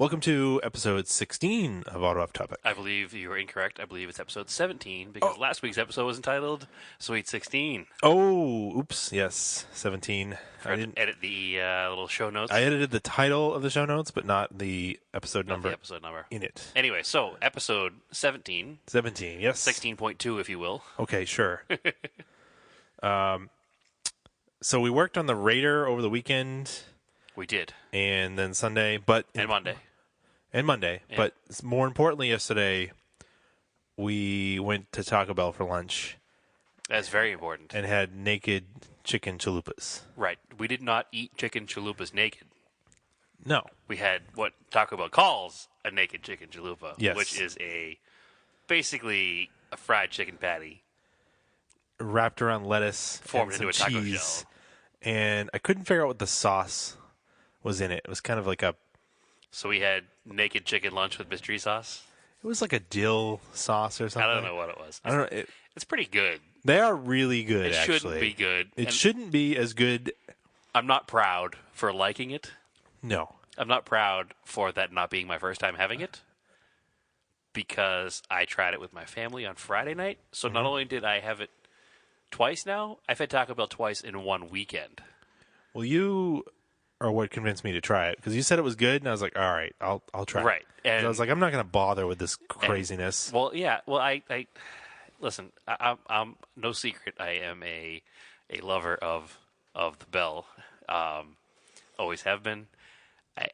Welcome to episode 16 of Auto Off Topic. I believe you are incorrect. I believe it's episode 17 because last week's episode was entitled Sweet 16. Oh, oops. Yes, 17. I didn't edit the little show notes. I edited the title of the show notes, but not the episode number. The episode number in it. Anyway, so episode 17. 17, yes. 16.2, if you will. Okay, sure. So we worked on the Raider over the weekend. We did. And then Sunday, but... And Monday. Yeah. But more importantly, yesterday, we went to Taco Bell for lunch. That's very important. And had naked chicken chalupas. Right. We did not eat chicken chalupas naked. No. We had what Taco Bell calls a naked chicken chalupa, yes. Which is basically a fried chicken patty. Wrapped around lettuce formed and into a some taco cheese. shell. And I couldn't figure out what the sauce was in it. It was kind of like a... So we had naked chicken lunch with mystery sauce? It was like a dill sauce or something. I don't know what it was. I don't know. It's pretty good. They are really good, It actually. shouldn't be good. It shouldn't be as good. I'm not proud for liking it. No. I'm not proud for that not being my first time having it. Because I tried it with my family on Friday night. So not only did I have it twice now, I've had Taco Bell twice in one weekend. Well, you are what convinced me to try it. Because you said it was good, and I was like, all right, I'll try it. Right. And I was like, I'm not going to bother with this craziness. Well, yeah. Well, I listen, I'm no secret. I am a lover of the Bell. Always have been.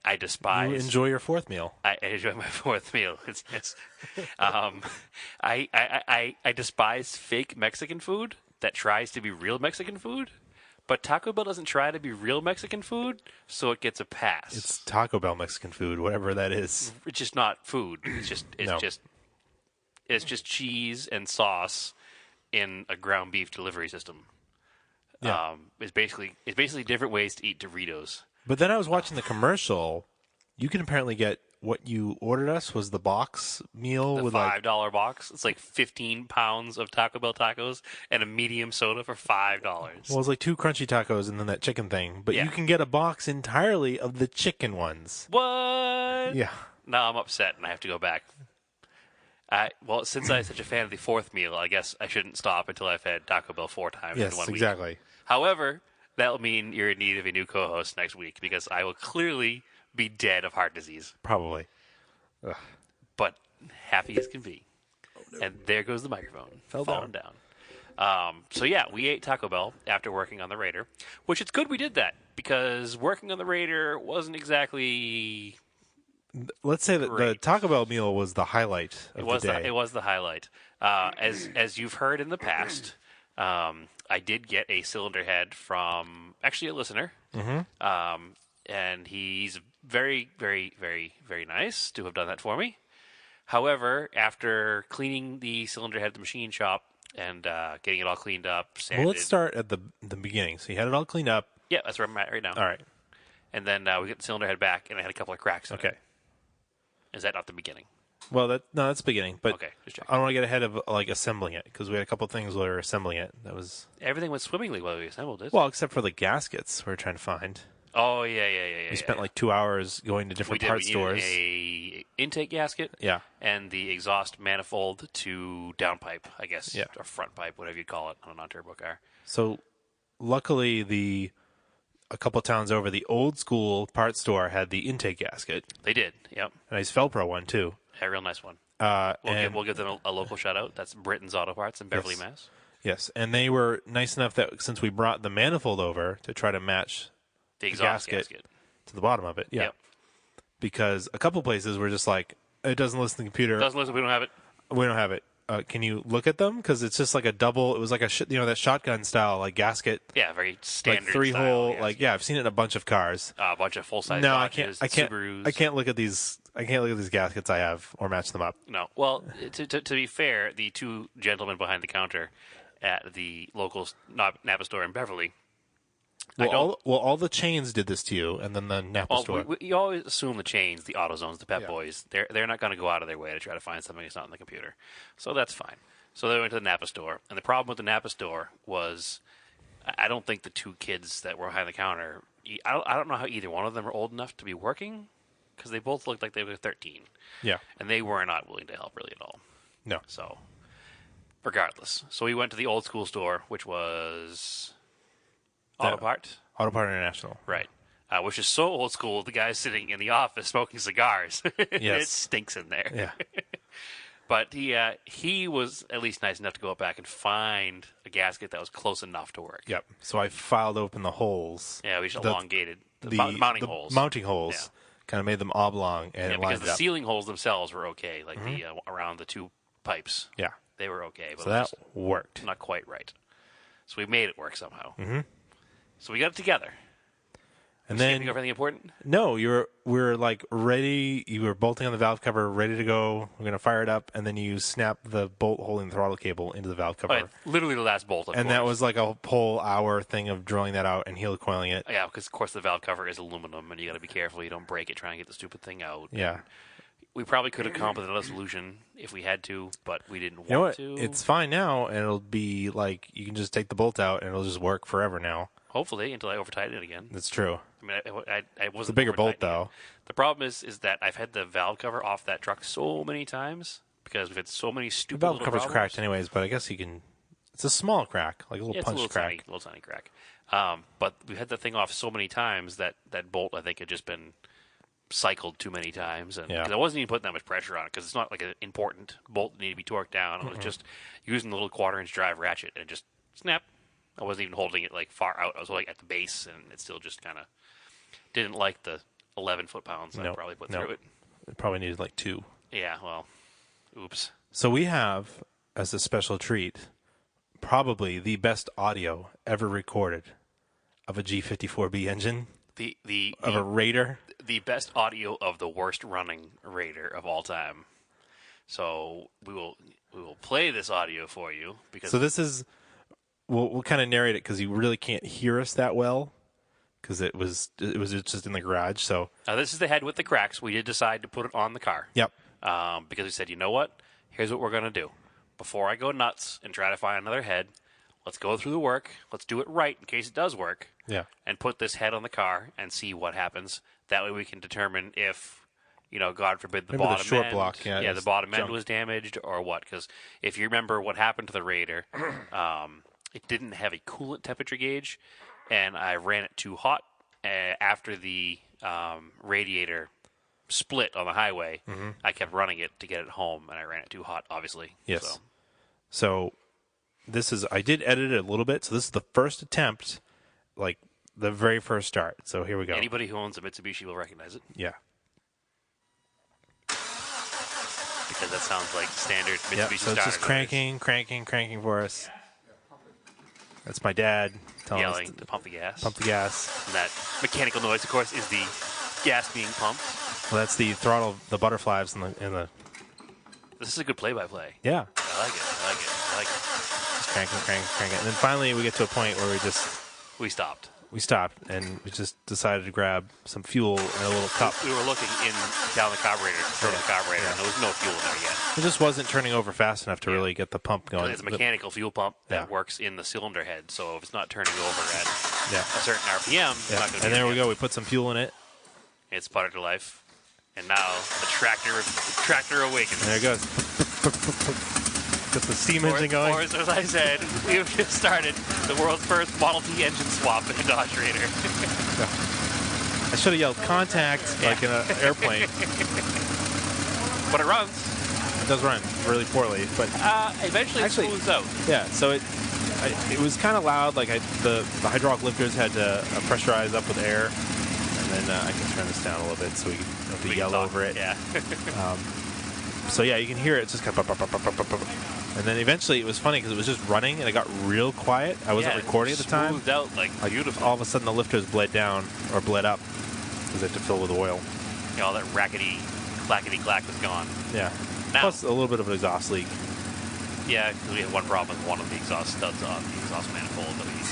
I despise. You enjoy your fourth meal. I enjoy my fourth meal. Yes. I despise fake Mexican food that tries to be real Mexican food. But Taco Bell doesn't try to be real Mexican food, so it gets a pass. It's Taco Bell Mexican food, whatever that is. It's just not food. It's just cheese and sauce in a ground beef delivery system. Yeah. It's basically different ways to eat Doritos. But then I was watching the commercial. You can apparently get what you ordered us was the box meal The with $5 box. It's like 15 pounds of Taco Bell tacos and a medium soda for $5. Well, it's like 2 crunchy tacos and then that chicken thing. But Yeah. you can get a box entirely of the chicken ones. What? Yeah. Now I'm upset and I have to go back. Well, since I'm such a fan of the fourth meal, I guess I shouldn't stop until I've had Taco Bell 4 times in 1 Yes, week. exactly. However, that'll mean you're in need of a new co-host next week because I will clearly be dead of heart disease. Probably. But happy as can be. And there goes the microphone. Falling down. So yeah, we ate Taco Bell after working on the Raider, which it's good we did that because working on the Raider wasn't exactly... Let's say that the Great. Taco Bell meal was the highlight of the day. It was the highlight. As you've heard in the past, I did get a cylinder head from actually a listener. Mm-hmm. And he's very, very, very, very nice to have done that for me. However, after cleaning the cylinder head at the machine shop and getting it all cleaned up, sanded... Well, let's start at the beginning. So you had it all cleaned up. Yeah, that's where I'm at right now. All right. And then we get the cylinder head back, and I had a couple of cracks in it. Okay. Is that not the beginning? Well, that's the beginning. But Okay, just checking. I don't want to get ahead of like assembling it because we had a couple things while we were assembling it. That was Everything went swimmingly while we assembled it. well, except for the gaskets we were trying to find. Oh, yeah. We spent like 2 hours going to different part stores. We needed a intake gasket. Yeah. And the exhaust manifold to downpipe, I guess. Yeah. Or front pipe, whatever you'd call it on a non-turbo car. So, luckily, a couple towns over, the old school part store had the intake gasket. They did, yep. A nice Velcro one, too. A real nice one. We'll We'll give them a local shout-out. That's Britain's Auto Parts in Beverly, Mass. Yes, and they were nice enough that since we brought the manifold over to try to match The exhaust gasket. to the bottom of it, yeah. Yep. Because a couple places were just like, it doesn't listen to the computer. Doesn't listen, we don't have it. We don't have it. Can you look at them? Because it's just like a double. It was like that shotgun style like gasket. Yeah, very standard like 3-hole. style, Like I've seen it in a bunch of cars. a bunch of full-size No, Dodges, I can't. Subarus. I can't look at these. I can't look at these gaskets I have or match them up. No. Well, to be fair, the two gentlemen behind the counter at the local Napa store in Beverly. All the chains did this to you, and then the Napa store. You always assume the chains, the AutoZones, the Pep Boys, they're not going to go out of their way to try to find something that's not on the computer. So that's fine. So they went to the Napa store, and the problem with the Napa store was I don't think the two kids that were behind the counter, I don't know how either one of them are old enough to be working, because they both looked like they were 13. Yeah. And they were not willing to help really at all. No. So, regardless. So we went to the old school store, which was Autopart. Autopart International. Right. Which is so old school, the guy's sitting in the office smoking cigars. Yes. It stinks in there. Yeah. But he was at least nice enough to go up back and find a gasket that was close enough to work. Yep. So I filed open the holes. Yeah, we just elongated the mounting holes. Mounting holes. Yeah. Kind of made them oblong and because lined the up. ceiling holes themselves were okay, like the around the two pipes. Yeah. They were okay, but So it was that just worked. not quite right. So we made it work somehow. Mm-hmm. So we got it together. And Skipping then over anything important? no, we were like ready. You were bolting on the valve cover, ready to go. We're gonna fire it up, and then you snap the bolt holding the throttle cable into the valve cover. Oh, literally the last bolt. And that was like a whole hour thing of drilling that out and heel coiling it. Yeah, because of course the valve cover is aluminum, and you got to be careful you don't break it trying to get the stupid thing out. Yeah. We probably could have come up with another solution if we had to, but we didn't You know want what? to. It's fine now, and it'll be like you can just take the bolt out, and it'll just work forever now. Hopefully, until I overtighten it again. That's true. I mean, I wasn't. It's a bigger bolt, over-tightening it. though. The problem is that I've had the valve cover off that truck so many times because we've had so many The stupid valve little cover's problems. cracked anyways, but I guess you can... It's a small crack, like a little Yeah, it's a punch little crack. tiny crack. But we had the thing off so many times that bolt, I think, had just been cycled too many times. And Yeah. 'cause I wasn't even putting that much pressure on it because it's not like an important bolt that needed to be torqued down. I was just using the little quarter-inch drive ratchet and it just snap. I wasn't even holding it like far out. I was like at the base, and it still just kind of didn't like the 11 foot-pounds I probably put through it. It probably needed like 2. Yeah, well, oops. So we have, as a special treat, probably the best audio ever recorded of a G54B engine, of a Raider. The best audio of the worst running Raider of all time. So we will play this audio for you because So this is... We'll kind of narrate it because you really can't hear us that well because it was just in the garage. So this is the head with the cracks. We did decide to put it on the car. Yep. Because we said, you know what? Here's what we're going to do. Before I go nuts and try to find another head, let's go through the work. Let's do it right in case it does work. Yeah. And put this head on the car and see what happens. That way we can determine if, God forbid, the Maybe the bottom short end. block, yeah, the is bottom end junk. was damaged or what. Because if you remember what happened to the Raider, it didn't have a coolant temperature gauge, and I ran it too hot after the radiator split on the highway. Mm-hmm. I kept running it to get it home, and I ran it too hot, obviously. Yes. So I did edit it a little bit. So this is the first attempt, like the very first start. So here we go. Anybody who owns a Mitsubishi will recognize it Yeah. because that sounds like standard Mitsubishi Yeah. So it's starter just cranking for us. That's my dad telling yelling us to pump the gas. pump the gas. And that mechanical noise, of course, is the gas being pumped. Well, that's the throttle, the butterflies in the. This is a good play-by-play. Yeah. I like it. Just cranking. And then finally we get to a point where We stopped. we stopped and we just decided to grab some fuel in a little cup. We were looking down the carburetor, the carburetor, and there was no fuel in there yet. It just wasn't turning over fast enough to really get the pump going. It's a mechanical fuel pump that Yeah. works in the cylinder head, so if it's not turning over at Yeah. a certain RPM, it's Yeah. not going to And be there we any go. good. We put some fuel in it. It's puttered to life, and now the tractor awakens. There it goes. Get the steam engine going. Or as I said, we have just started the world's first Model T engine swap in a Dodge Raider. I should have yelled contact like in an airplane. But it runs. It does run really poorly, but Eventually Actually- it smooths out. yeah. So it was kind of loud. Like the hydraulic lifters had to pressurize up with air, and then I can turn this down a little bit so we don't have to We can yell talk. over it. Yeah. So yeah, you can hear it. It's just kind of and then eventually it was funny because it was just running and it got real quiet. I wasn't recording at the time. Smoothed out like beautiful. All of a sudden the lifters bled down or bled up because they had to fill with oil. All that rackety, clackety clack was gone. Yeah. Now- Plus a little bit of an exhaust leak. Yeah, because we had one problem with one of the exhaust studs on the exhaust manifold that we need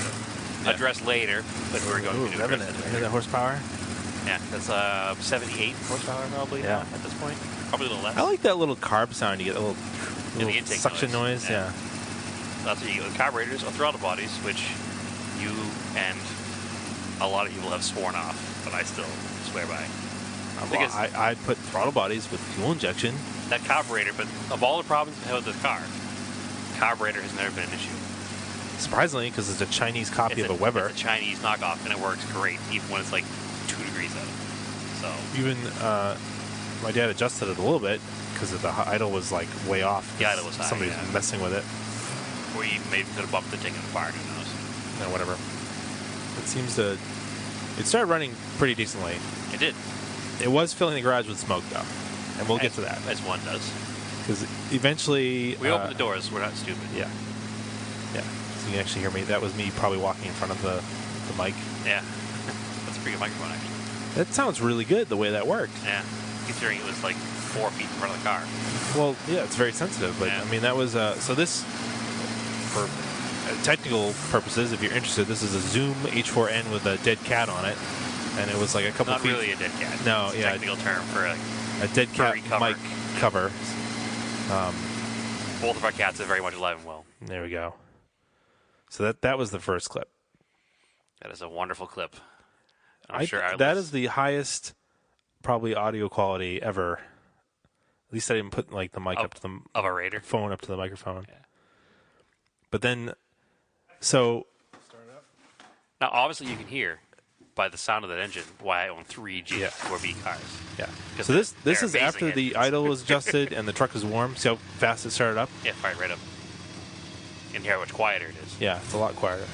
to address later, but we're going Ooh, to revving address it. it Hear later. that horsepower? Yeah, that's 78 horsepower probably Yeah. now at this point. Probably a little less. I like that little carb sound. You get a little, the intake suction noise. Yeah. That's what you get with carburetors or throttle bodies, which you and a lot of people have sworn off, but I still swear by. Because I put throttle bodies with fuel injection. that carburetor, but of all the problems I've had with this car, carburetor has never been an issue. Surprisingly, because it's a Chinese copy of a Weber. It's a Chinese knockoff, and it works great, even when it's like 2 degrees out. So Even my dad adjusted it a little bit because the idle was like way off. The idle was high, Somebody yeah. was messing with it. or you maybe could have bumped the thing apart. Who knows? No, whatever. It seems to. It started running pretty decently. It did. It was filling the garage with smoke though, and we'll get to that as one does. because eventually We opened the doors. We're not stupid. Yeah. Yeah. So you can actually hear me. That was me probably walking in front of the mic. Yeah. That's a pretty good microphone, actually. That sounds really good the way that worked. Yeah. Considering it was like 4 feet in front of the car. Well, yeah, it's very sensitive. But Yeah. I mean, that was so this for technical purposes. If you're interested, this is a Zoom H4n with a dead cat on it, and it was like a couple Not feet. really a dead cat. No, It's a yeah. technical term for a Dead cat furry cover. mic cover. Both of our cats are very much alive and well. There we go. So that was the first clip. That is a wonderful clip. I'm sure that is the highest probably audio quality ever. At least I didn't put like the mic up to the of a Raider. phone up to the microphone. Yeah. But then, so Now, obviously, you can hear by the sound of that engine why I own 3 G4B cars. yeah. 'Cause So this they're is amazing after the engines. idle was adjusted and the truck was warm. See how fast it started up? Yeah, fired right up. And hear how much quieter it is. Yeah, it's a lot quieter.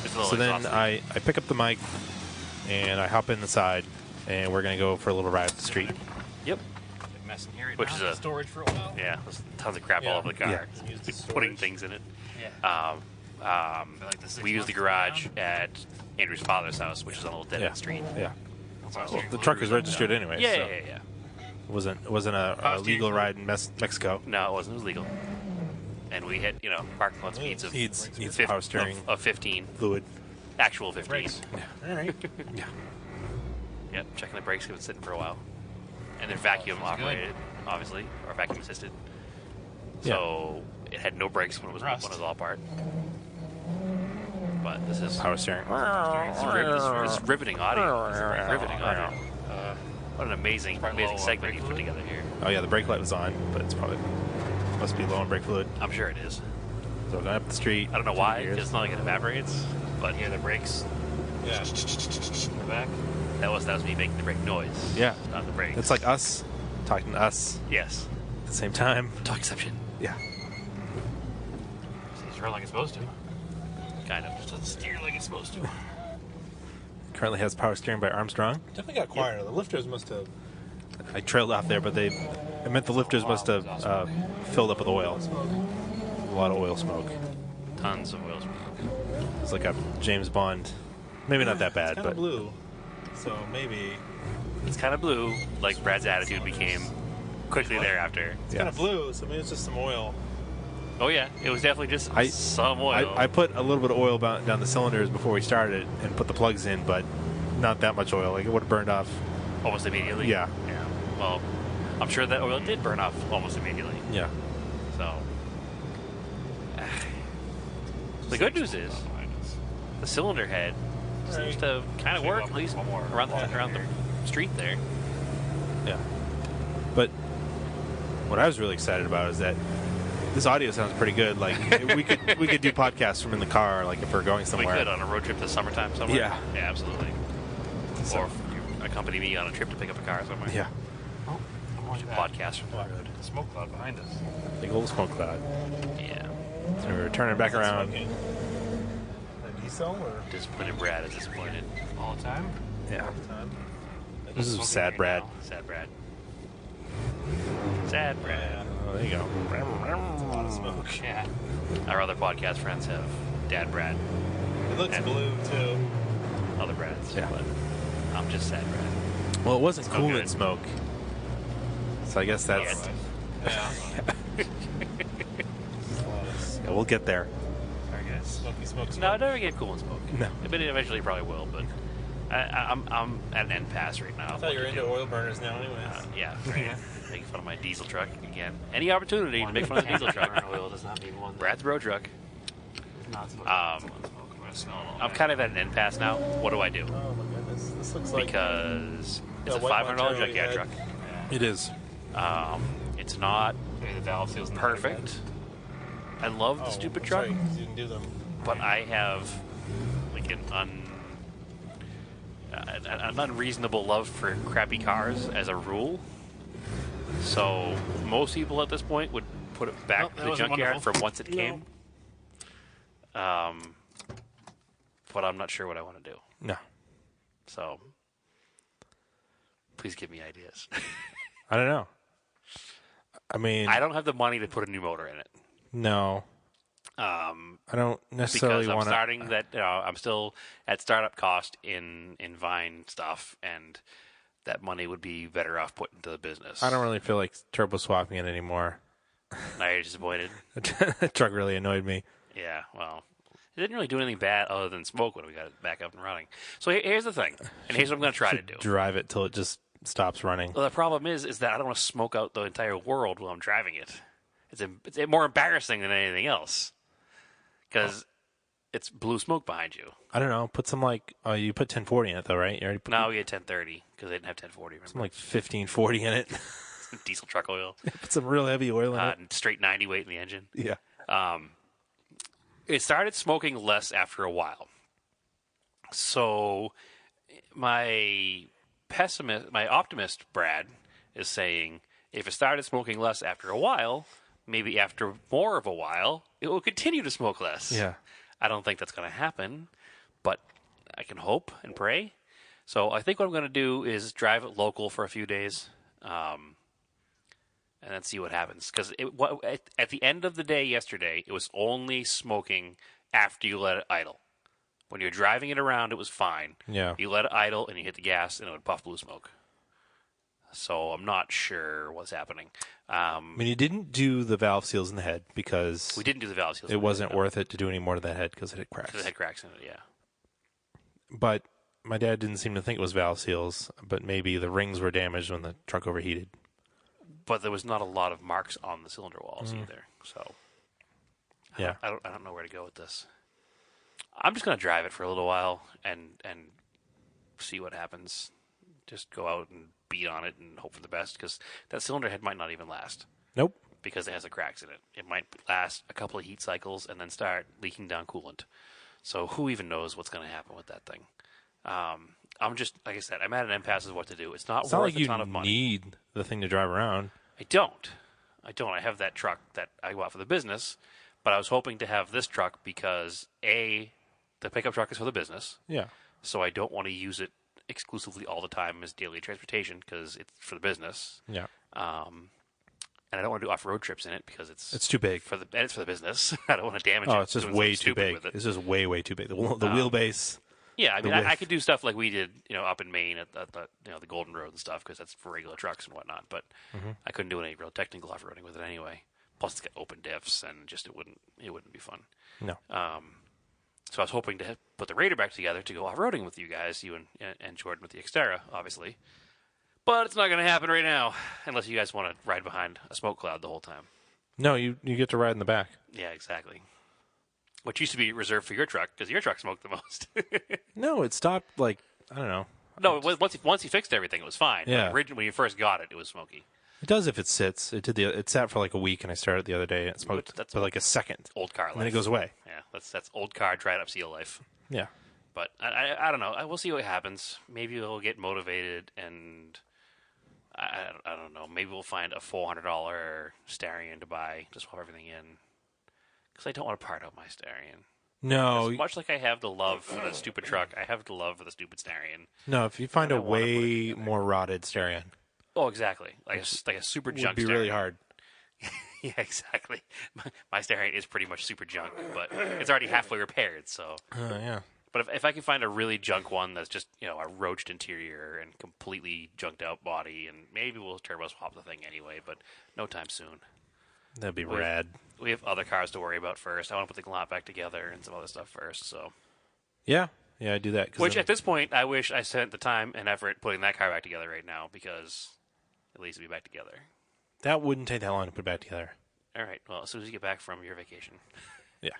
It's a little So then exhausting. I pick up the mic and I hop in the side and we're gonna go for a little ride up the street. Yep. Mess in here right Which now. is a- storage for a while. Yeah, there's tons of crap Yeah. all over the car. Yeah. Use the Putting storage. things in it. Yeah. like the 6 We use the months garage around. at Andrew's father's house, which is on a little dead end street. Yeah. Well, Well, the truck is registered anyway. Yeah, so yeah, yeah. It wasn't a legal ride in Mexico. No, it wasn't. It was legal. And we hit, parking lot speeds of Needs fif- power steering of 15, fluid. actual 15. Brakes. All right. Yeah. Yep, checking the brakes, it was sitting for a while. And they're vacuum operated, obviously, or vacuum assisted. So it had no brakes when it was all apart. But this is Power steering. it's riveting audio. It's riveting audio. What an amazing low segment brake you put fluid. together here. Oh yeah, the brake light was on, but it's probably must be low on brake fluid. I'm sure it is. So we're going up the street. I don't know why, because it's not like it evaporates. But Hear the brakes Yeah. in the back. that was me making the brake noise. Yeah. Not the brakes. It's like us talking to us yes. at the same time. Talk exception. Yeah. It's run like it's supposed to. Kind of. Just doesn't steer like it's supposed to. Currently has power steering by Armstrong. Definitely got quieter. The lifters must have. I trailed off there, but I meant the lifters must have filled up with oil. A lot of oil smoke. Tons of oil smoke. It's like a James Bond. Maybe not that bad, It's kind but of blue, so maybe It's kind of blue, like Brad's attitude became quickly thereafter. it's Yeah. kind of blue. So maybe it's just some oil. Oh yeah, it was definitely just I- some oil. I put a little bit of oil down the cylinders before we started and put the plugs in, but not that much oil. Like it would have burned off. almost immediately. Yeah. Yeah. Well, I'm sure that oil did burn off almost immediately. Yeah. So the good news is the cylinder head seems to kind of work, at least around the street there. Yeah. But what I was really excited about is that this audio sounds pretty good. Like we could do podcasts from in the car, like if we're going somewhere. We could on a road trip this summertime somewhere. Yeah. Yeah, absolutely. So- Or if you accompany me on a trip to pick up a car somewhere. Yeah. Watch a podcast from the road. Smoke cloud behind us. Big old smoke cloud. Yeah. So we're turning back around. Smoking. A diesel or Disappointed Brad is disappointed. All the time. Yeah. time? This is sad, Brad. Sad Brad. Sad Brad. Oh, there you go. It's a lot of smoke. Yeah. Our other podcast friends have Dad Brad, It looks And- blue too. other Brads. Yeah. But I'm just sad Brad. Well, it wasn't no coolant good. smoke. So I guess that's. Yeah. Yeah, we'll get there. Sorry guys. Smoky smoke. No, Smoke. I never get cool and smoke. No. But it eventually probably will. But I'm at an end pass right now. I thought you were into oil burners now, anyways. Yeah. Right. Making fun of my diesel truck again. Any opportunity to make fun of the diesel truck. Oil does not mean one. Brad's bro truck. Not smoke. I'm kind of at an impasse now. What do I do? Oh my goodness, this looks like Because It's a white $500 Montero you junkyard had. truck. It is. It's not Maybe the valve seals in the perfect. I love the Oh, stupid that's truck, right, 'cause you didn't do them. but I have like an unreasonable love for crappy cars as a rule. So most people at this point would put it back Well, to that the wasn't junkyard wonderful. from whence it came. But I'm not sure what I want to do. No. So please give me ideas. I don't know. I mean, I don't have the money to put a new motor in it. no. I don't necessarily Because I'm want to. starting that. I'm still at startup cost in Vine stuff, and that money would be better off put into the business. I don't really feel like turbo swapping it anymore. Now you're disappointed. The truck really annoyed me. Yeah, well, it didn't really do anything bad other than smoke when we got it back up and running. So here's the thing, and here's what I'm going to try to do. Drive it till it just stops running. Well, the problem is that I don't want to smoke out the entire world while I'm driving it. It's more embarrassing than anything else because it's blue smoke behind you. I don't know. Put some you put 1040 in it though, right? You already put Now we had 1030 because they didn't have 1040. Remember? some 1540 in it. Diesel truck oil, Put some real heavy oil in it. and straight 90 weight in the engine. Yeah. It started smoking less after a while. So my optimist Brad is saying if it started smoking less after a while, maybe after more of a while, it will continue to smoke less. Yeah. I don't think that's going to happen, but I can hope and pray. So I think what I'm going to do is drive it local for a few days, and then see what happens. Because at the end of the day yesterday, it was only smoking after you let it idle. When you're driving it around, it was fine. Yeah. You let it idle and you hit the gas, and it would puff blue smoke. So I'm not sure what's happening. I mean, you didn't do the valve seals in the head because We didn't do the valve seals. it wasn't worth it to do any more to that head because it had cracks. It had cracks in it, yeah. But my dad didn't seem to think it was valve seals, but maybe the rings were damaged when the truck overheated. But there was not a lot of marks on the cylinder walls either. So Yeah. I don't know where to go with this. I'm just going to drive it for a little while and see what happens. Just go out and beat on it and hope for the best because that cylinder head might not even last Nope. because it has the cracks in it. It might last a couple of heat cycles and then start leaking down coolant. So who even knows what's going to happen with that thing? I'm just, like I said, I'm at an impasse of what to do. It's not It's not worth like a ton of you money. need the thing to drive around. I don't. I have that truck that I bought for the business, but I was hoping to have this truck because, A, the pickup truck is for the business, Yeah. so I don't want to use it exclusively all the time as daily transportation because it's for the business. Yeah. And I don't want to do off-road trips in it because It's too big. it's for the business. I don't want to damage it. Oh, it's just doing way something too stupid big. with it. It's just way, way too big. The wheelbase. Yeah, I mean, width. I could do stuff like we did, up in Maine at the the Golden Road and stuff because that's for regular trucks and whatnot. But I couldn't do any real technical off-roading with it anyway. Plus, it's got open diffs and just it wouldn't be fun. No. So I was hoping to put the Raider back together to go off-roading with you guys, you and Jordan with the Xterra, obviously. But it's not going to happen right now unless you guys want to ride behind a smoke cloud the whole time. No, you get to ride in the back. Yeah, exactly. Which used to be reserved for your truck because your truck smoked the most. No, it stopped I don't know. No, once he fixed everything, it was fine. Yeah. Originally, when you first got it, it was smoky. It does if it sits. It sat for like a week, and I started the other day, and it smoked That's for like a second, Old car life. and then it goes away. Yeah, that's old car dried up seal life. Yeah. But I don't know. We'll see what happens. Maybe we'll get motivated, and I don't know. Maybe we'll find a $400 Starion to buy to swap everything in. Because I don't want to part out my Starion. No, As much like I have the love for the stupid truck, I have the love for the stupid Starion. no. If you find I a wanna put it way together. more rotted Starion, Oh, exactly. Like a super it junk would be really Starion. hard. Yeah, exactly. My Starion is pretty much super junk, but it's already halfway repaired, so... Yeah. But if I can find a really junk one that's just, a roached interior and completely junked out body, and maybe we'll turbo swap the thing anyway, but no time soon. That'd be rad. We have other cars to worry about first. I want to put the lot back together and some other stuff first, so... Yeah, I do that. 'cause Which, then- at this point, I wish I spent the time and effort putting that car back together right now, because at least it'll be back together. that wouldn't take that long to put back together. All right, well, as soon as you get back from your vacation. Yeah.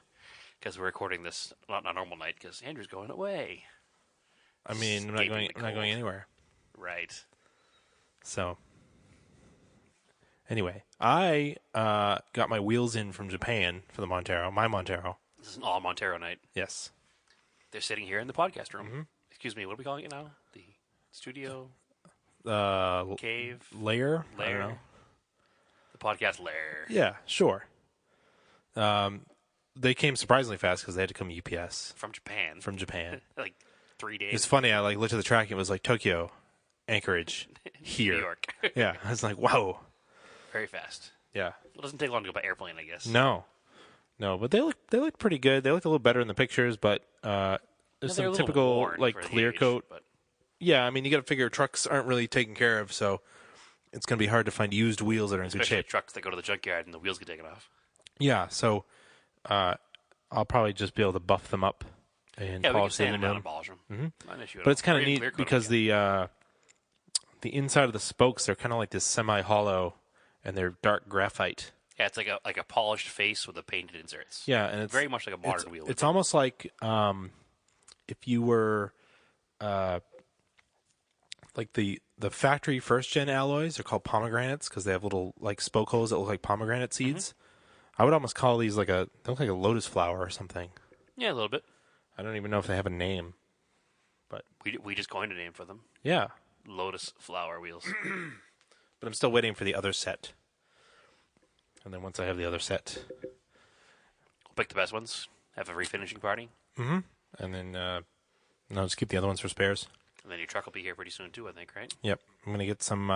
Because we're recording this not on a normal night, because Andrew's going away. I mean, I'm not Escaping going. the I'm not going cold. anywhere. Right. So, anyway, I got my wheels in from Japan for the Montero, my Montero. This is an all Montero night. Yes. They're sitting here in the podcast room. Excuse me, what are we calling it now? The studio? Cave? Lair? I don't Lair? know. The podcast lair. Yeah, sure. They came surprisingly fast because they had to come UPS From Japan. from Japan. Like 3 days. It's funny. I looked at the tracking. It was like Tokyo, Anchorage, here. New York. Yeah, I was like, whoa. Very fast. Yeah. It doesn't take long to go by airplane, I guess. No, but they look pretty good. They looked a little better in the pictures, but there's They're a some little typical worn like for the clear age, coat. but Yeah, I mean, you got to figure trucks aren't really taken care of, so it's going to be hard to find used wheels that are in good especially shape. trucks that go to the junkyard and the wheels get taken off. Yeah, so I'll probably just be able to buff them up and Yeah, we can polish sand them them down in. and polish them. Not an issue at But all. it's kind Or of even neat clear coat because them, the inside of the spokes, they're kind of like this semi-hollow, and they're dark graphite. yeah, it's like a polished face with the painted inserts. Yeah, and it's Very much like a modern wheel. It's almost like if you were like the factory first gen alloys. They're called pomegranates because they have little like spoke holes that look like pomegranate seeds. I would almost call these they look like a lotus flower or something. Yeah, a little bit. I don't even know if they have a name, but We just coined a name for them. yeah. Lotus flower wheels. But I'm still waiting for the other set. And then once I have the other set, We'll pick the best ones. Have a refinishing party. and then I'll just keep the other ones for spares. And then your truck will be here pretty soon too, I think, right? Yep, I'm gonna get some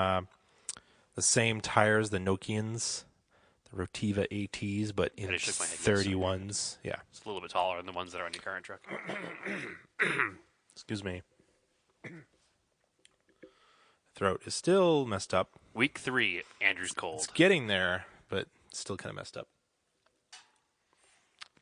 the same tires, the Nokians, the Rotiva ATs, but in I just shook my head, yes, 31s. Yeah, It's a little bit taller than the ones that are on your current truck. excuse me. Throat is still messed up. Week 3, Andrew's cold. It's getting there, but still kind of messed up.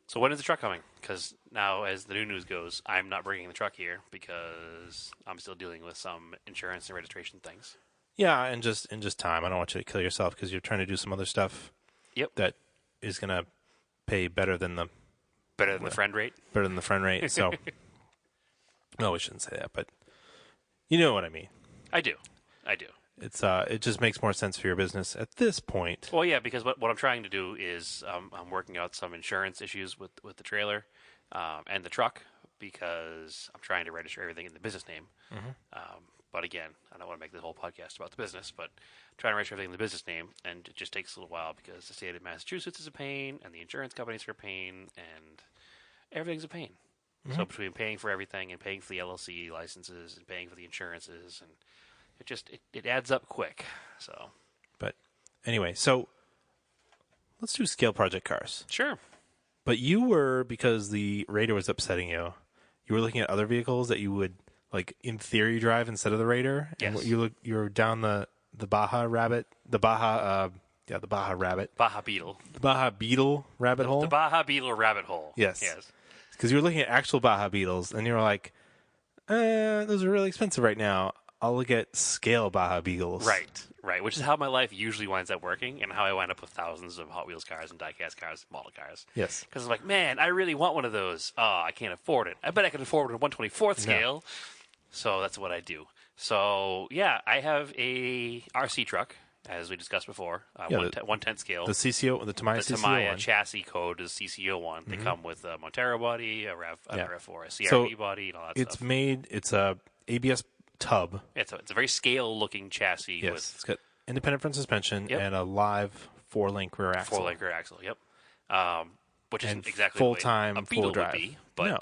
So when is the truck coming? Because now, as the new news goes, I'm not bringing the truck here because I'm still dealing with some insurance and registration things. Yeah, and just time. I don't want you to kill yourself because you're trying to do some other stuff. Yep. That is gonna pay better than the Better than the friend rate? friend rate. So, no, we shouldn't say that, but you know what I mean. I do. It's it just makes more sense for your business at this point. Well, yeah, because what I'm trying to do is I'm working out some insurance issues with the trailer and the truck because I'm trying to register everything in the business name. But again, I don't want to make this whole podcast about the business, but I'm trying to register everything in the business name, and it just takes a little while because the state of Massachusetts is a pain, and the insurance companies are a pain, and everything's a pain. So between paying for everything and paying for the LLC licenses and paying for the insurances, and it adds up quick. So But anyway, so let's do scale project cars. sure. But you were, because the Raider was upsetting you, you were looking at other vehicles that you would, like, in theory drive instead of the Raider. Yes. And you were down the Baja Rabbit, the Baja Rabbit, Baja Beetle. the Baja Beetle rabbit hole. The Baja Beetle rabbit hole. Yes. Yes. Because you were looking at actual Baja Beetles, and you were like, those are really expensive right now. I'll look at scale Baja Beetles. Right. Which is how my life usually winds up working, and how I wind up with thousands of Hot Wheels cars and diecast cars, model cars. Yes. Because I'm like, man, I really want one of those. Oh, I can't afford it. I bet I can afford it at 1/24th scale. So that's what I do. So yeah, I have a RC truck, as we discussed before, 1/10 scale. The CCO, the Tamiya The CCO Tamiya one. chassis code is CCO1. They come with a Montero body, a RAV4, a CRV So body, and all that It's stuff. made. It's a ABS tub. It's a very scale-looking chassis Yes, with it's got independent front suspension Yep. and a live 4-link rear axle. 4-link rear axle. Yep. Which And isn't exactly full-time, the way a Beetle full drive. would be. But No.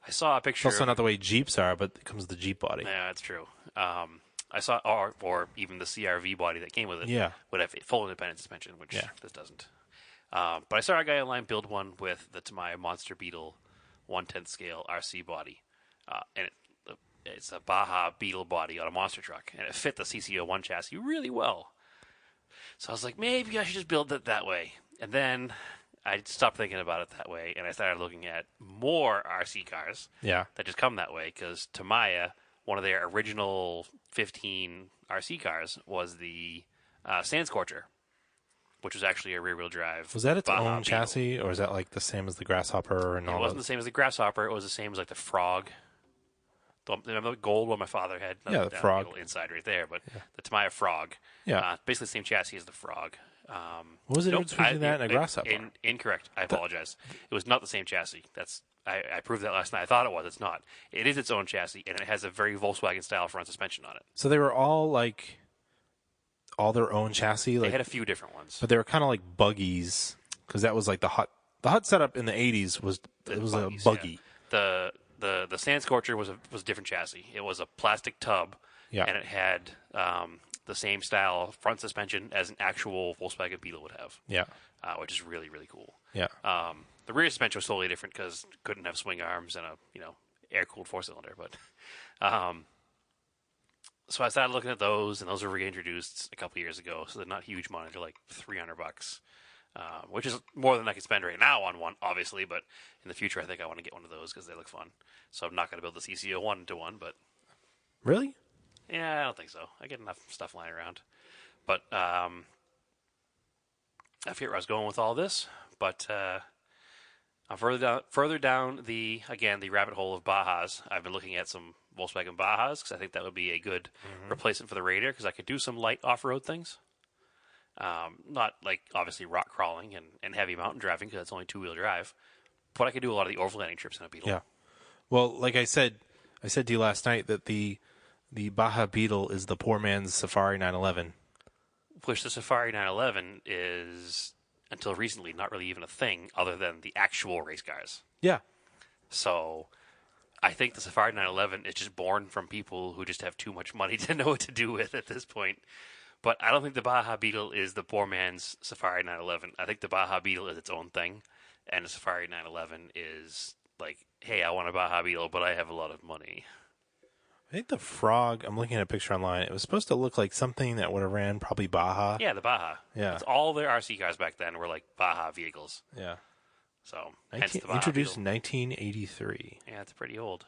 I saw a It's picture. also not the way Jeeps are, but it comes with the Jeep body. Yeah, that's true. I saw, or even the CRV body that came with it. Yeah. Would have full independent suspension, which Yeah. this doesn't. But I saw a guy online build one with the Tamiya Monster Beetle 1/10 scale RC body, and it's a Baja Beetle body on a monster truck, and it fit the CCO1 chassis really well. So I was like, maybe I should just build it that way. And then I stopped thinking about it that way, and I started looking at more RC cars Yeah. that just come that way, because Tamiya, one of their original 15 RC cars, was the Sand Scorcher, which was actually a rear-wheel drive. Was that its Baja own Beetle. chassis, or is that like the same as the Grasshopper and It all wasn't those? the same as the Grasshopper. It was the same as like the Frog. the gold one my father had. Yeah, the Frog. Beetle inside right there, but the Tamiya Frog. Yeah. Basically the same chassis as the Frog. What was the difference between that and a Grasshopper? Incorrect. I apologize. It was not the same chassis. I proved that last night. I thought it was. It's not. It is its own chassis, and it has a very Volkswagen-style front suspension on it. So they were all their own chassis? They had a few different ones. But they were kind of like buggies, because that was like the hut setup in the 80s was Buggies, a buggy. Yeah. The Sand Scorcher was a different chassis. It was a plastic tub, Yeah. and it had the same style front suspension as an actual Volkswagen Beetle would have. Yeah. Which is really, really cool. Yeah. The rear suspension was totally different because couldn't have swing arms and a air-cooled four-cylinder. But so I started looking at those, and those were reintroduced a couple years ago. So they're not huge money; they're like $300, which is more than I can spend right now on one, obviously. But in the future, I think I want to get one of those because they look fun. So I'm not going to build the CCO one into one, but Really? yeah, I don't think so. I get enough stuff lying around. But I forget where I was going with all this, but I'm further down the rabbit hole of Bajas. I've been looking at some Volkswagen Bajas because I think that would be a good replacement for the Raider because I could do some light off-road things. Not like obviously rock crawling and heavy mountain driving because it's only two-wheel drive, but I could do a lot of the overlanding trips in a Beetle. Yeah. Well, like I said to you last night that the Baja Beetle is the poor man's Safari 911. Which the Safari 911 is, until recently, not really even a thing other than the actual race cars. Yeah. So I think the Safari 911 is just born from people who just have too much money to know what to do with at this point. But I don't think the Baja Beetle is the poor man's Safari 911. I think the Baja Beetle is its own thing, and the Safari 911 is like, hey, I want a Baja Beetle, but I have a lot of money. I think the Frog, I'm looking at a picture online, it was supposed to look like something that would have ran probably Baja. Yeah, the Baja. Yeah. It's all their RC cars back then were like Baja vehicles. Yeah. So, hence the Baja Introduced Beetle. in 1983. Yeah, it's pretty old.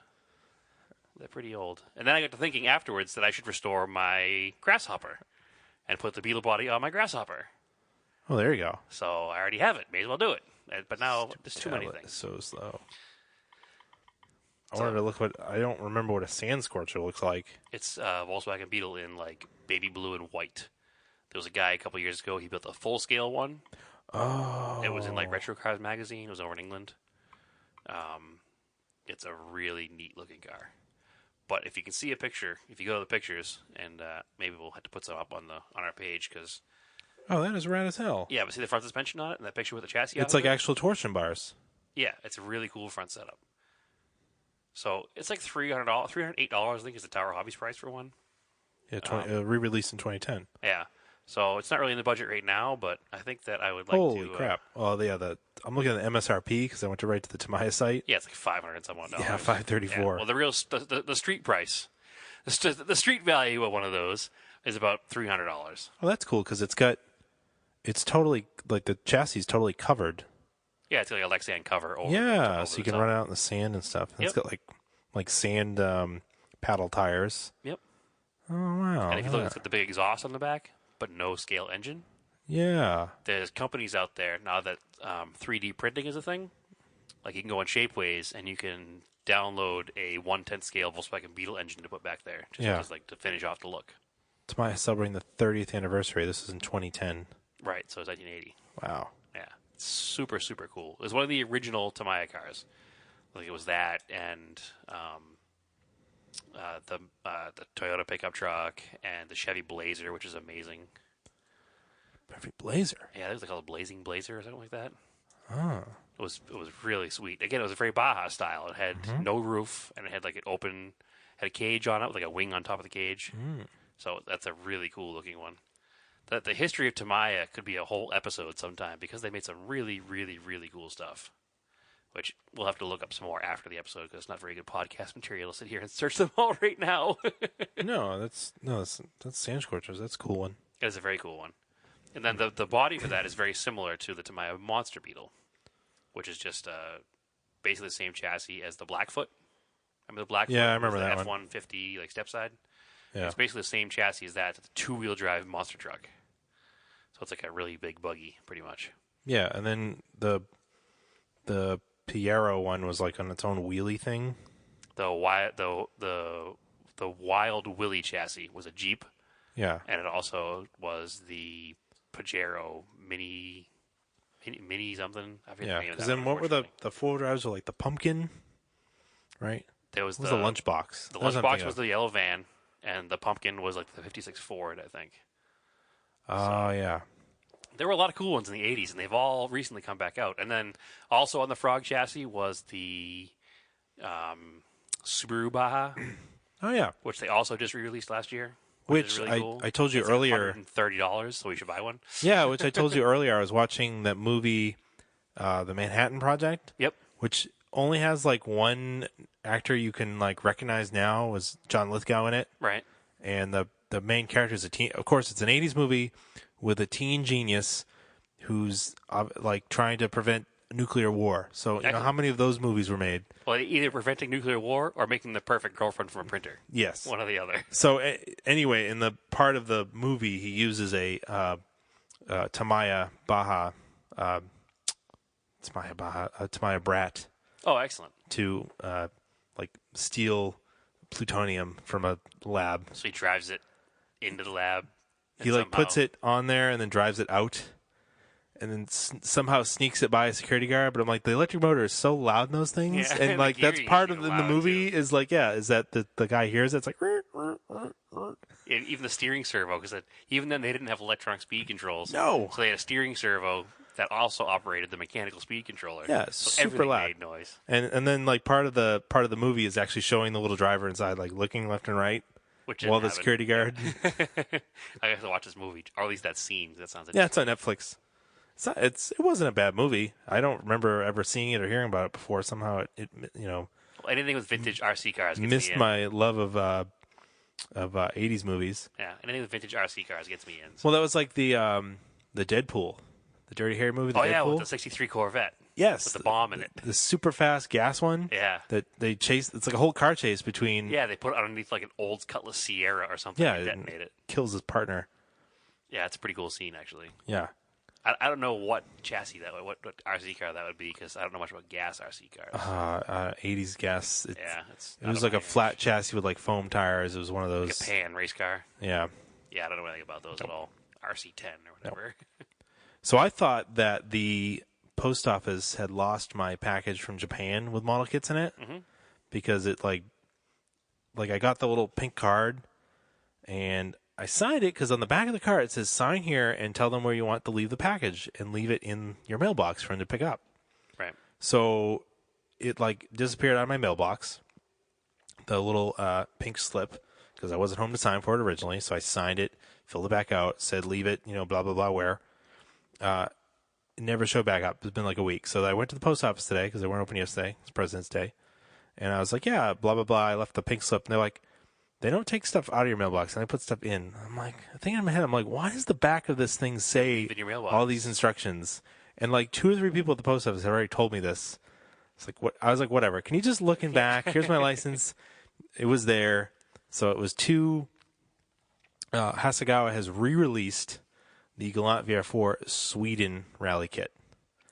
They're pretty old. And then I got to thinking afterwards that I should restore my Grasshopper and put the Beetle body on my Grasshopper. Oh, there you go. So I already have it. May as well do it. But now there's too many Tablet is things. so slow. I wanted to look I don't remember what a Sand Scorcher looks like. It's Volkswagen Beetle in like baby blue and white. There was a guy a couple years ago. He built a full scale one. Oh. It was in like Retro Cars magazine. It was over in England. It's a really neat looking car. But if you can see a picture, if you go to the pictures, and maybe we'll have to put some up on our page because. Oh, that is rad as hell. Yeah, but see the front suspension on it and that picture with the chassis. It's like actual torsion bars. Yeah, it's a really cool front setup. So it's like $308. I think is the Tower Hobbies price for one. Yeah, re-released in 2010. Yeah, so it's not really in the budget right now, but I think that I would like to. Holy crap! Well, yeah, I'm looking at the MSRP because I went to right to the Tamiya site. Yeah, it's like 500 and some odd dollars. Yeah, $534. Yeah, well, the real the street price, the street value of one of those is about $300. Well, that's cool because it's totally like the chassis is totally covered. Yeah, it's like a Lexan cover over. Yeah, over so you the can top. run out in the sand and stuff. And It's Yep. got like sand paddle tires. Yep. Oh wow! And if you look, it's got the big exhaust on the back, but no scale engine. Yeah. There's companies out there now that 3D printing is a thing. Like you can go on Shapeways and you can download a 1/10 scale Volkswagen Beetle engine to put back there, just like to finish off the look. Tamiya celebrating the 30th anniversary. This is in 2010. Right, so it's 1980. Wow. Yeah, it's super super cool. It was one of the original Tamiya cars. Like it was that and the Toyota pickup truck and the Chevy Blazer, which is amazing. Perfect Blazer. Yeah, it was called a Blazing Blazer or something like that. Oh. It was really sweet. Again, it was a very Baja style. It had no roof and it had like an open, had a cage on it with like a wing on top of the cage. So that's a really cool looking one. The history of Tamiya could be a whole episode sometime because they made some really, really, really cool stuff. Which we'll have to look up some more after the episode because it's not very good podcast material to sit here and search them all right now. that's Sand Scorchers. That's a cool one. It is a very cool one. And then the body for that is very similar to the Tamiya Monster Beetle, which is just basically the same chassis as the Blackfoot. Remember the Blackfoot? Yeah, I remember the that one. F-150 like step side. Yeah. It's basically the same chassis as that. It's a two-wheel drive monster truck. So it's like a really big buggy, pretty much. Yeah, and then the Piero one was like on its own wheelie thing. the Wild Willie chassis was a Jeep, Yeah. and it also was the Pajero mini something. I forget the Yeah. name of Because that then one, what were the unfortunately. four-wheel drives were like the pumpkin, right? There was What was the lunchbox? The That what I'm lunchbox thinking was of. the yellow van, and the pumpkin was like the '56 Ford, I think. Oh, yeah. There were a lot of cool ones in the '80s, and they've all recently come back out. And then also on the Frog chassis was the Subaru Baja, Oh, yeah. which they also just re-released last year. Which is really cool. I told you It's earlier. $130, so we should buy one. Yeah, which I told you earlier. I was watching that movie, The Manhattan Project. Yep. Which only has like one actor you can like recognize now was John Lithgow in it, Right. and the main character is a teen. Of course, it's an '80s movie with a teen genius who's like trying to prevent nuclear war. So you know Excellent. how many of those movies were made? Well, either preventing nuclear war or making the perfect girlfriend from a printer. Yes. One or the other. So anyway, in the part of the movie, he uses a Tamiya Baja, Tamiya Brat Oh, excellent. to like steal plutonium from a lab. So he drives it into the lab. and He like somehow- puts it on there and then drives it out, and then somehow sneaks it by a security guard. But I'm like, the electric motor is so loud in those things, Yeah, and the like that's gearing part is of in the loud, movie too. is like, yeah, is that the guy hears it? It's like, And even the steering servo, because even then they didn't have electronic speed controls. No. So they had a steering servo that also operated the mechanical speed controller. Yeah, so super everything loud. made noise. and then like part of the movie is actually showing the little driver inside, like looking left and right Which while didn't the happen. security guard. I have to watch this movie, or at least that scene. That sounds Yeah, it's on Netflix. It wasn't a bad movie. I don't remember ever seeing it or hearing about it before. Somehow it anything with vintage RC cars gets missed me in. my love of 80s movies. Yeah, anything with vintage RC cars gets me in. Well, that was like the Deadpool, the Dirty Harry movie. The Oh Deadpool. yeah, with the '63 Corvette. Yes, with the bomb in it. the super fast gas one. Yeah. that they chase. It's like a whole car chase between. Yeah, they put it underneath like an old Cutlass Sierra or something. Yeah, and detonate it. kills his partner. Yeah, it's a pretty cool scene actually. Yeah. I don't know what chassis that would, what RC car that would be because I don't know much about gas RC cars. 80s gas. It Not was up like my a flat range. chassis with like foam tires. It was one of Like those. a pan race car. Yeah. Yeah, I don't know anything about those at all. RC10 or whatever. So I thought that the post office had lost my package from Japan with model kits in it because it like I got the little pink card and I signed it because on the back of the card it says sign here and tell them where you want to leave the package and leave it in your mailbox for them to pick up. Right. So it like disappeared out of my mailbox, the little pink slip, because I wasn't home to sign for it originally. So I signed it, filled it back out, said leave it, blah, blah, blah, where. It never showed back up. It's been like a week. So I went to the post office today because they weren't open yesterday. It's President's Day. And I was like, yeah, blah, blah, blah. I left the pink slip. And they're like, they don't take stuff out of your mailbox. And I put stuff in. I'm like, thinking in my head, I'm like, why does the back of this thing say in your mailbox. all these instructions? And like 2 or 3 people at the post office have already told me this. It's like, what? I was like, whatever. Can you just look in back? Here's my license. It was there. So it was Hasegawa has re-released the Galant VR4 Sweden rally kit.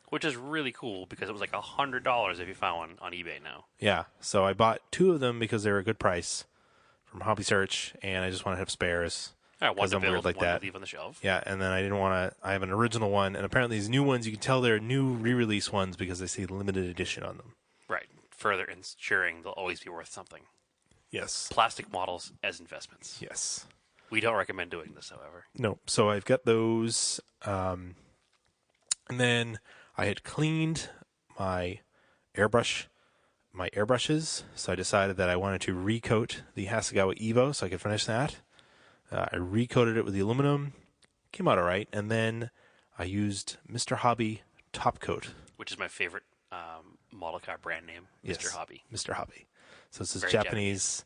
Which is really cool because it was like $100 if you found one on eBay now. Yeah. So I bought 2 of them because they were a good price from Hobby Search, and I just wanted to have spares. All right, one 'Cause to I'm weird build, like one that. to leave on the shelf. Yeah, and then I didn't want to. I have an original one, and apparently these new ones, you can tell they're new re-release ones because they say limited edition on them. Right. Further ensuring they'll always be worth something. Yes. Plastic models as investments. Yes. We don't recommend doing this, however. No. So I've got those, and then I had cleaned my airbrushes, so I decided that I wanted to recoat the Hasegawa Evo so I could finish that. I recoated it with the aluminum, came out all right, and then I used Mr. Hobby Top Coat. Which is my favorite model car brand name, Mr. Hobby. Mr. Hobby. So it's this Very Japanese,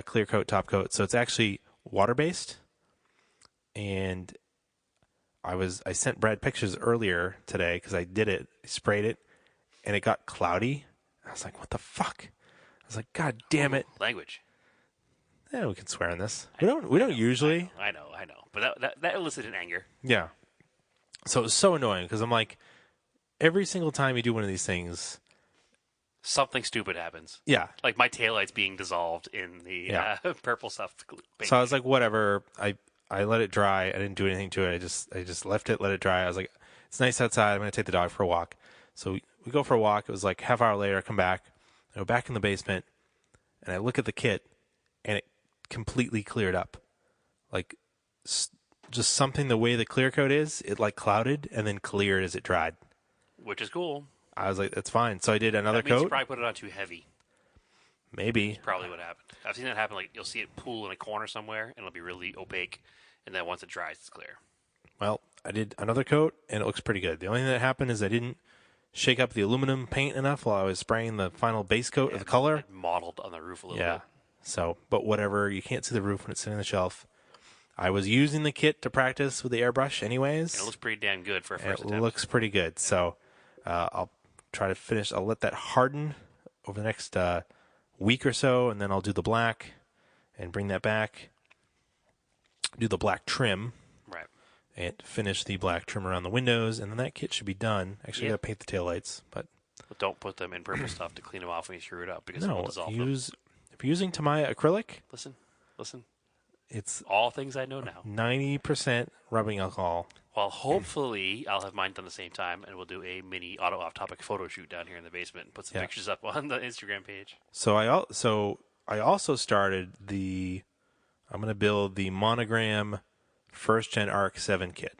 clear coat, top coat. So it's actually water-based, and I sent Brad pictures earlier today because I did it, I sprayed it, and it got cloudy. I was like, what the fuck? I was like, God damn it. Language. Yeah, we can swear on this. We don't usually. I know. But that elicited anger. Yeah. So it was so annoying because I'm like, every single time you do one of these things, something stupid happens. Yeah. Like my taillights being dissolved in the Yeah. purple stuff. So I was like, whatever. I let it dry. I didn't do anything to it. I just left it, let it dry. I was like, it's nice outside. I'm going to take the dog for a walk. So we go for a walk. It was like half hour later. I come back. I go back in the basement, and I look at the kit, and it completely cleared up. Like, just something, the way the clear coat is, it like clouded and then cleared as it dried. Which is cool. I was like, that's fine. So I did another That means you coat. probably put it on too heavy. Maybe. Probably what happened. I've seen that happen. Like you'll see it pool in a corner somewhere, and it'll be really opaque, and then once it dries, it's clear. Well, I did another coat, and it looks pretty good. The only thing that happened is I didn't shake up the aluminum paint enough while I was spraying the final base coat of the color. It modeled on the roof a little Yeah. bit. So, but whatever. You can't see the roof when it's sitting on the shelf. I was using the kit to practice with the airbrush anyways. And it looks pretty damn good for a and first it attempt. looks pretty good. So I'll try to finish. I'll let that harden over the next week or so, and then I'll do the black and bring that back. Do the black trim. Right. And finish the black trim around the windows, and then that kit should be done. Actually, Yeah. I got to paint the taillights, but But don't put them in purple stuff to clean them off when you screw it up because it will no, dissolve them. if you're using Tamiya acrylic, Listen. it's All things I know now. 90% rubbing alcohol. Well, hopefully I'll have mine done the same time, and we'll do a mini auto off-topic photo shoot down here in the basement and put some Yeah. pictures up on the Instagram page. So I also started I'm going to build the Monogram first gen RX-7 kit.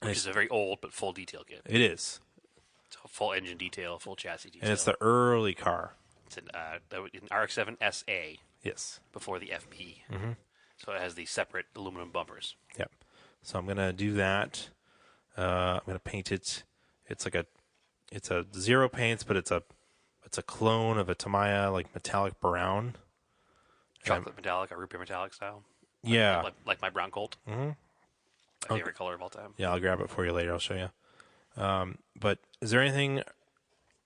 Which is a very old but full detail kit. It is, It's a full engine detail, full chassis detail. and it's the early car. It's an RX-7 SA Yes. before the FP. Mm-hmm. So it has the separate aluminum bumpers. Yep. So I'm going to do that. I'm going to paint it. It's a zero paints, but it's a clone of a Tamiya like metallic brown. Chocolate metallic or root beer metallic style. Yeah. Like my brown Colt. Mm-hmm. My favorite color of all time. Yeah, I'll grab it for you later. I'll show you. But is there anything?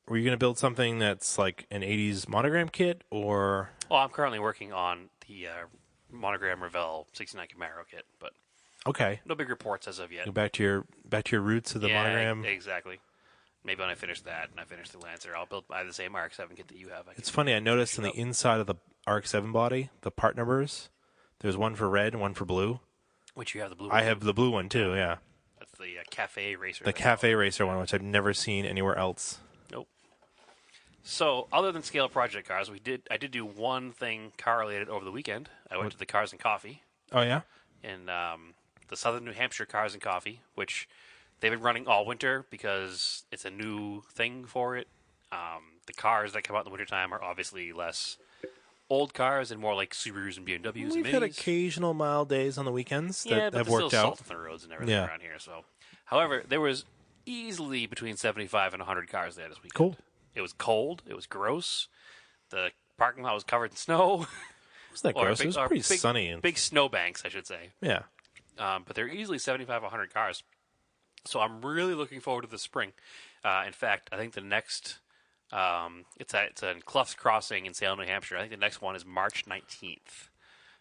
Were you going to build something that's like an '80s monogram kit, or? Well, I'm currently working on the Monogram Revell 69 Camaro kit, but Okay. no big reports as of yet. Go back to your roots of the monogram. Exactly. Maybe when I finish that and I finish the Lancer, I'll build the same RX-7 kit that you have. It's funny. I noticed on the inside of the RX-7 body, the part numbers. There's one for red and one for blue. Which you have the blue I one. have the blue one too. Yeah, That's the Cafe Racer. the Cafe Racer one, which I've never seen anywhere else. Nope. So, other than scale project cars, I did do one thing car related over the weekend. I went to the Cars and Coffee Oh yeah. in the Southern New Hampshire Cars and Coffee, which they've been running all winter because it's a new thing for it. The cars that come out in the wintertime are obviously less old cars and more like Subarus and BMWs We've and had Minis. occasional mild days on the weekends Yeah, that but have there's worked still out. salt on the roads and everything Yeah. around here. So, however, there was easily between 75 and 100 cars there this weekend. Cool. It was cold. It was gross. The parking lot was covered in snow. Wasn't that gross? It was pretty sunny. And, Big snow banks, I should say. yeah. But there are easily 75, 100 cars. So I'm really looking forward to the spring. In fact, I think the next, it's in Clough's Crossing in Salem, New Hampshire. I think the next one is March 19th.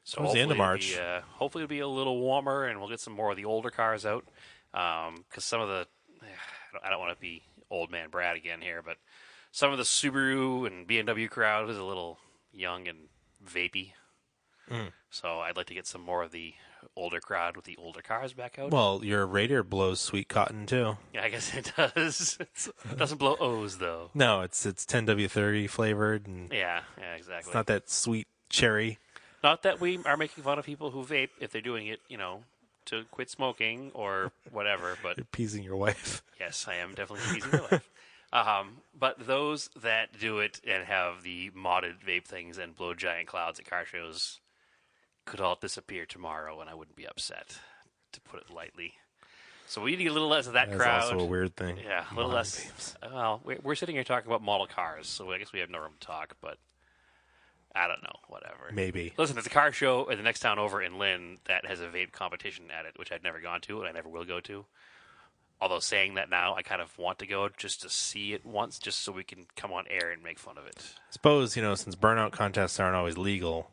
So Towards the end of March. Hopefully it'll be a little warmer and we'll get some more of the older cars out. Because some of the, I don't want to be old man Brad again here, but some of the Subaru and BMW crowd is a little young and vapey. So I'd like to get some more of the older crowd with the older cars back out. Well, your Raider blows sweet cotton too. Yeah, I guess it does. It doesn't blow O's though. No, it's 10W30 flavored, and Yeah, exactly. it's not that sweet cherry. Not that we are making fun of people who vape if they're doing it, to quit smoking or whatever. But Appeasing your wife. yes, I am definitely teasing your life. But those that do it and have the modded vape things and blow giant clouds at car shows could all disappear tomorrow, and I wouldn't be upset, to put it lightly. So we need a little less of that That's crowd. also a weird thing. Yeah, a little Modern less. vapes. Well, we're sitting here talking about model cars, so I guess we have no room to talk, but I don't know, whatever. Maybe. Listen, there's a car show at the next town over in Lynn that has a vape competition at it, which I've never gone to and I never will go to. Although saying that now, I kind of want to go just to see it once, just so we can come on air and make fun of it. I suppose, since burnout contests aren't always legal.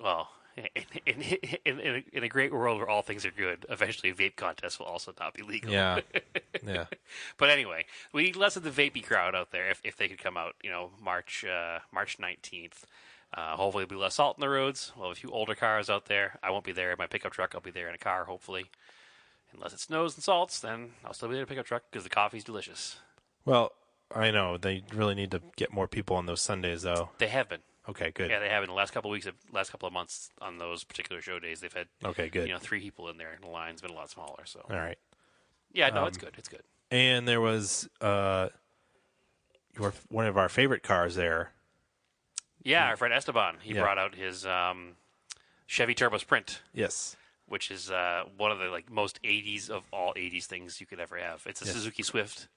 Well, in a great world where all things are good, eventually vape contests will also not be legal. Yeah. Yeah. But anyway, we need less of the vapey crowd out there if they could come out, March 19th. Hopefully there'll be less salt in the roads. We'll have a few older cars out there. I won't be there in my pickup truck. I'll be there in a car, hopefully. Unless it snows and salts, then I'll still be there in a pickup truck because the coffee's delicious. Well, I know. They really need to get more people on those Sundays, though. They have been. Okay, good. Yeah, they have in the last couple of weeks, last couple of months on those particular show days. They've had, Okay, good. 3 people in there, and the line's been a lot smaller. So, All right. yeah, no, it's good. It's good. And there was one of our favorite cars there. Yeah, our friend Esteban, he Yeah. brought out his Chevy Turbo Sprint, Yes. which is one of the most 80s of all 80s things you could ever have. It's a Yes. Suzuki Swift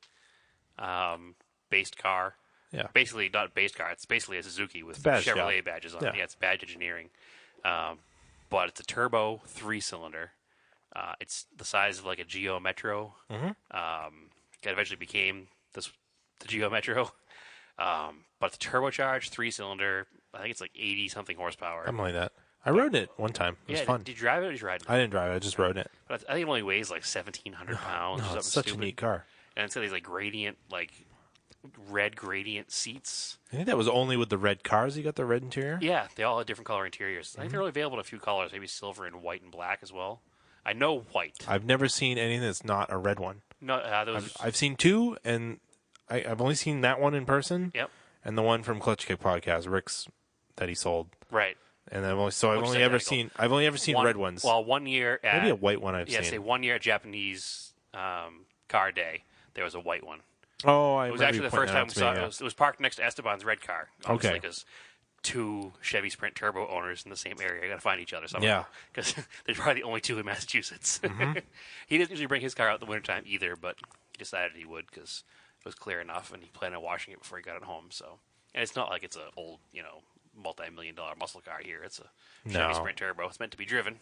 based car. Yeah. Basically, not a based car. It's basically a Suzuki with badge Chevrolet job. badges on Yeah. it. Yeah, it's badge engineering. But it's a turbo 3-cylinder. It's the size of like a Geo Metro. Mm-hmm. It eventually became the Geo Metro. But it's a turbocharged 3-cylinder. I think it's like 80-something horsepower. Something like that. I rode it one time. It was fun. Did you drive it or did you ride it? I didn't drive it. I just rode it. But I think it only weighs like 1,700 pounds or No, something it's such stupid. a neat car. And it's got these like gradient, like red gradient seats. I think that was only with the red cars you got the red interior? Yeah, they all have different color interiors. I think they're only available in a few colors, maybe silver and white and black as well. I know white. I've never seen anything that's not a red one. No, those. I've seen 2, and I've only seen that one in person. Yep. And the one from Clutch Kick Podcast, Rick's, that he sold. Right. And I've only Which is ever identical. seen red ones. Well, 1 year at Maybe a white one I've yeah, seen. say 1 year at Japanese car day, there was a white one. Oh, It was actually the first time we saw it. Yeah. It was parked next to Esteban's red car. Obviously, Okay. because 2 Chevy Sprint Turbo owners in the same area. I got to find each other somewhere. Yeah. Because they're probably the only 2 in Massachusetts. Mm-hmm. He doesn't usually bring his car out in the wintertime either, but he decided he would because it was clear enough, and he planned on washing it before he got it home. So, and it's not like it's an old, multi-million-dollar muscle car here. It's a Chevy No. Sprint Turbo. It's meant to be driven.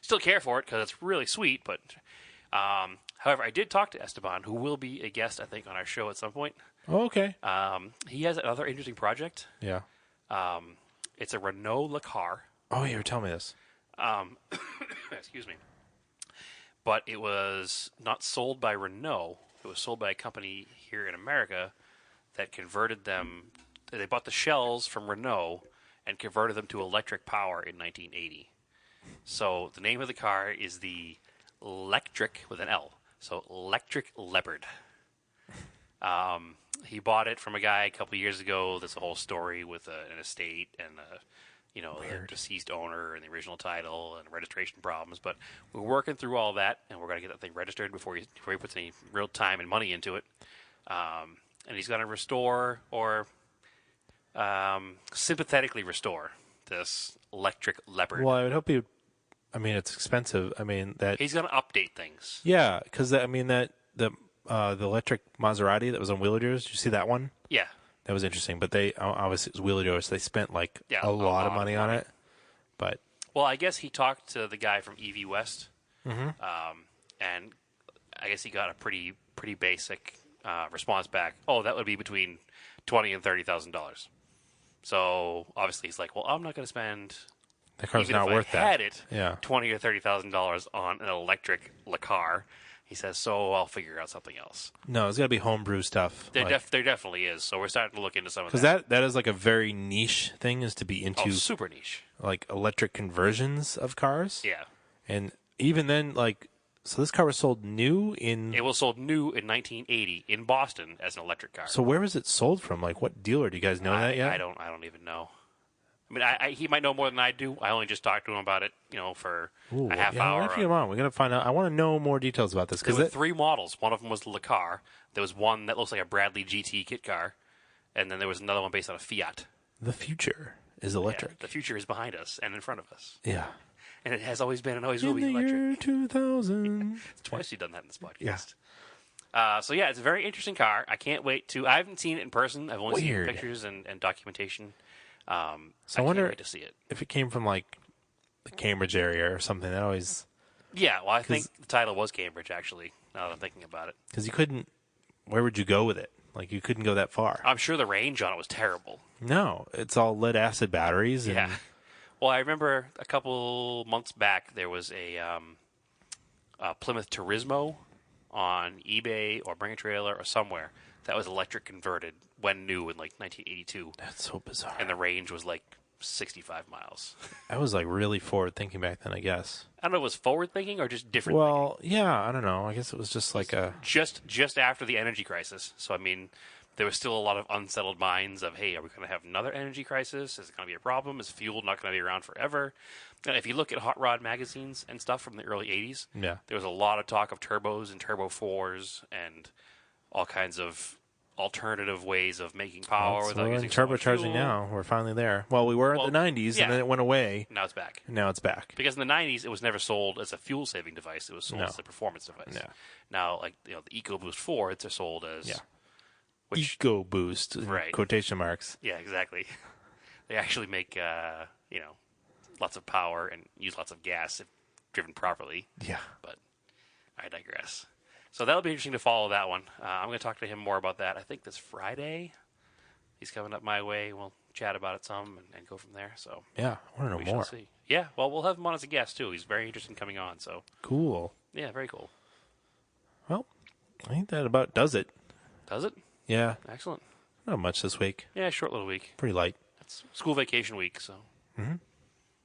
Still care for it because it's really sweet, but however, I did talk to Esteban, who will be a guest, I think, on our show at some point. Oh, okay. He has another interesting project. Yeah. It's a Renault Le Car. Oh, you were telling me this. Excuse me. But it was not sold by Renault. It was sold by a company here in America that converted them. They bought the shells from Renault and converted them to electric power in 1980. So the name of the car is the Electric with an L. So Electric Leopard. He bought it from a guy a couple years ago. There's a whole story with an estate and the deceased owner and the original title and registration problems. But we're working through all that, and we're going to get that thing registered before he puts any real time and money into it. And he's going to restore or sympathetically restore this Electric Leopard. Well, I would hope it's expensive. He's going to update things. Yeah, because the electric Maserati that was on Wheeler Dealers. Did you see that one? Yeah. That was interesting. But they obviously it was Wheeler Dealers. So they spent a lot of money on it. But Well, I guess he talked to the guy from EV West, Mm-hmm. And I guess he got a pretty basic response back. Oh, that would be between $20,000 and $30,000. So obviously he's like, well, I'm not going to spend. the car's even not if worth I that. had it, Yeah. $20,000 or $30,000 on an electric Le Car. He says, so I'll figure out something else. No, it's got to be homebrew stuff. There definitely is. So we're starting to look into some of Because that is like a very niche thing, is to be into super niche. like electric conversions of cars. Yeah. And even then, so this car was sold new in. It was sold new in 1980 in Boston as an electric car. So where was it sold from? Like, what dealer? Do you guys know that yet? I don't even know. I mean, he might know more than I do. I only just talked to him about it, for Ooh, a half yeah, hour. We'll have to get him on. We got to find out. I want to know more details about this There because were 3 models. One of them was the Le Car. There was one that looks like a Bradley GT kit car, and then there was another one based on a Fiat. the future is Yeah, electric. the future is behind us and in front of us, Yeah. and it has always been and always will In be the electric. year 2000. It's twice you've done that in this podcast. So yeah, it's a very interesting car. I can't wait to. I haven't seen it in person. I've only Weird. seen pictures and documentation. So I I wonder can't wait to see it. if it came from like the Cambridge area or something. That always, Yeah, well, I think the title was Cambridge, actually, now that I'm thinking about it. because you couldn't. Where would you go with it? Like, you couldn't go that far. I'm sure the range on it was terrible. No, it's all lead acid batteries. And, Yeah. Well, I remember a couple months back there was a Plymouth Turismo on eBay or Bring a Trailer or somewhere that was electric converted when new in like 1982, That's so bizarre. and the range was like 65 miles. I was like really forward thinking back then, I guess. I don't know if it was forward thinking or just different. Well, yeah, I don't know. I guess it was just like a. Just after the energy crisis. So I mean, there was still a lot of unsettled minds of, hey, are we going to have another energy crisis? Is it going to be a problem? Is fuel not going to be around forever? And if you look at hot rod magazines and stuff from the early 80s, Yeah. there was a lot of talk of turbos and turbo 4s and all kinds of alternative ways of making power So without we're in using so much turbocharging fuel. now. We're finally there. Well, we were in the 90s, yeah. and then it went away. Now it's back. And now it's back. Because in the 90s, it was never sold as a fuel-saving device. It was sold No. as a performance device. Yeah. Now, like the EcoBoost 4s are sold as... Yeah. Which, Eco boost, in Right. quotation marks. yeah, exactly. They actually make, lots of power and use lots of gas if driven properly. Yeah. But I digress. So that'll be interesting to follow that one. I'm going to talk to him more about that. I think this Friday. He's coming up my way. We'll chat about it some and go from there. So Yeah, I want to we know more. shall see. Yeah, well, we'll have him on as a guest too. He's very interested in coming on. So Cool. yeah, very cool. Well, I think that about does it. Does it? Yeah, Excellent. not much this week. Yeah, short little week. Pretty light. It's school vacation week, so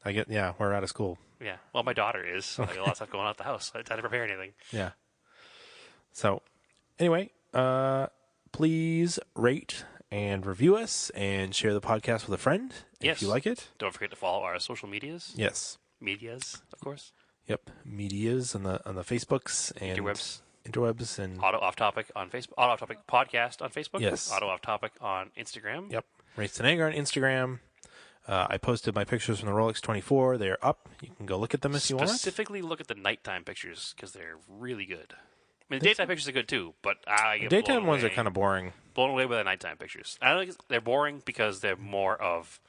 We're out of school. yeah. Well, my daughter is, so I got a lot of stuff going on at the house. I had to prepare anything. Yeah. So, anyway, please rate and review us and share the podcast with a friend Yes. if you like it. Don't forget to follow our social medias. Yes. Medias, of course. Yep. Medias on the Facebooks and interwebs and Auto Off Topic on Facebook. Auto Off Topic Podcast on Facebook. Yes. Auto Off Topic on Instagram. yep. Race to Anger on Instagram. I posted my pictures from the Rolex 24. They are up. You can go look at them if you want. Specifically, look at the nighttime pictures because they're really good. I mean, the daytime pictures are good too, but I get The daytime blown ones are away- kind of boring. blown away by the nighttime pictures. I don't think they're boring because they're more of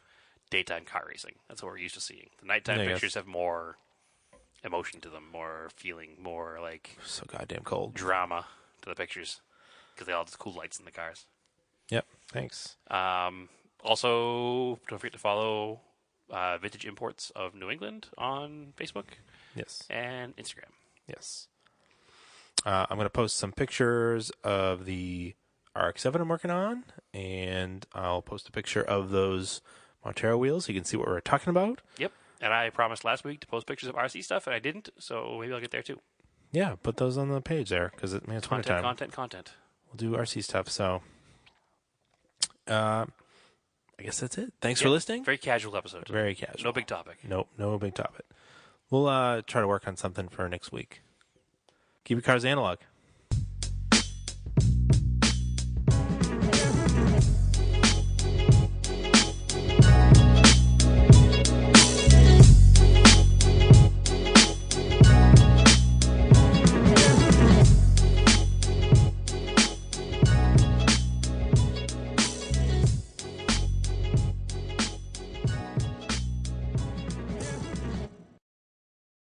daytime car racing. That's what we're used to seeing. The nighttime Yeah, I guess. pictures have more emotion to them, more feeling, more like So goddamn cold. drama to the pictures because they all have the cool lights in the cars. Yep. Thanks. Also, don't forget to follow Vintage Imports of New England on Facebook Yes. and Instagram. Yes. I'm going to post some pictures of the RX-7 I'm working on, and I'll post a picture of those Montero wheels so you can see what we're talking about. Yep. And I promised last week to post pictures of RC stuff, and I didn't, so maybe I'll get there too. Yeah, put those on the page there because it's wintertime. Content. We'll do RC stuff. So, I guess that's it. Thanks for listening. Very casual episode. Very casual. No big topic. Nope, no big topic. We'll try to work on something for next week. Keep your cars analog.